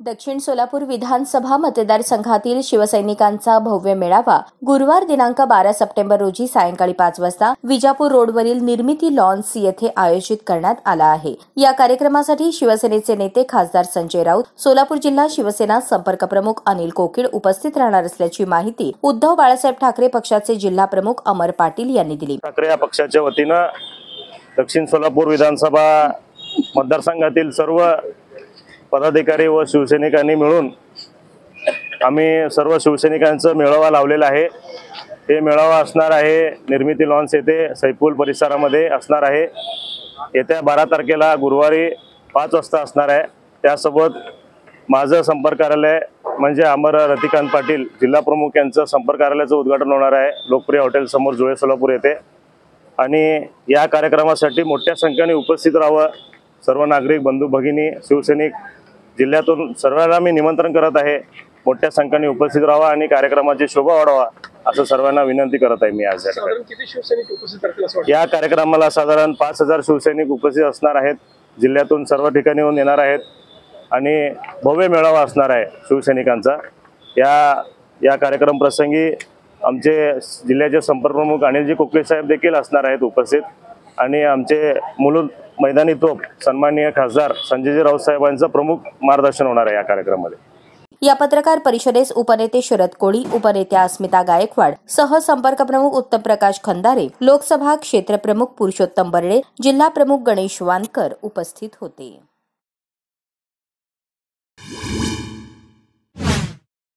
दक्षिण सोलापूर विधानसभा मतदारसंघातील शिवसैनिकांचा भव्य मेळावा गुरुवार दिनांक 12 सप्टेंबर रोजी सायंकाळी 5 वाजता विजापूर रोडवरील निर्मिती लॉन्स येथे आयोजित करण्यात आला आहे। या कार्यक्रमासाठी शिवसेनेचे नेते खासदार संजय राऊत, सोलापूर जिल्हा शिवसेना संपर्क प्रमुख अनिल कोकीळ उपस्थित राहणार असल्याची माहिती उद्धव बाळासाहेब ठाकरे पक्षाचे जिल्हा प्रमुख अमर पाटील यांनी दिली। ठाकरे या पक्षाच्या वतीने दक्षिण सोलापूर विधानसभा मतदारसंघातील सर्व पदाधिकारी व शिवसैनिकांनी मिळून आम्ही सर्व शिवसैनिकांचा मेळावा लावलेला आहे। हे मेळावा असणार आहे निर्मिती लॉन्स येथे सैफुल परिसरामध्ये असणार आहे। येत्या 12 तारखेला गुरुवारी 5 वाजता असणार आहे। त्यासोबत माझं संपर्क कार्यालय म्हणजे अमर रतिकांत पाटील जिल्हा प्रमुख यांचं संपर्क कार्यालयाचं उद्घाटन होणार आहे लोकप्रिय हॉटेल समोर जुळे सोलापूर येथे। आणि या कार्यक्रमासाठी मोठ्या संख्येने उपस्थित राहावं सर्व नागरिक बंधू भगिनी शिवसैनिक जिल्ह्यातून सर्वांना मी निमंत्रण करत आहे। मोठ्या संख्येने उपस्थित राहावा आणि कार्यक्रमाची शोभा वाढवा असं सर्वांना विनंती करत आहे। मी आज या कार्यक्रमाला साधारण 5000 शिवसैनिक उपस्थित असणार आहेत। जिल्ह्यातून सर्व ठिकाणी येणार आहेत आणि भव्य मेळावा असणार आहे शिवसैनिकांचा। या कार्यक्रम प्रसंगी आमचे जिल्ह्याचे संपर्क प्रमुख अनिलजी कोकीळ साहेब देखील असणार आहेत उपस्थित आणि आमचे मुलुंड मैदानी तोप सन्माननीय खासदार संजयजी राऊत साहेबांचं प्रमुख मार्गदर्शन होणार आहे या कार्यक्रमामध्ये। या पत्रकार परिषदेस उपनेते शरद कोळी, उपनेत्या अस्मिता गायकवाड सह संपर्क प्रमुख उत्तम प्रकाश खंदारे, लोकसभा क्षेत्र प्रमुख पुरुषोत्तम बर्डे, जिल्हा प्रमुख गणेश वानकर उपस्थित होते।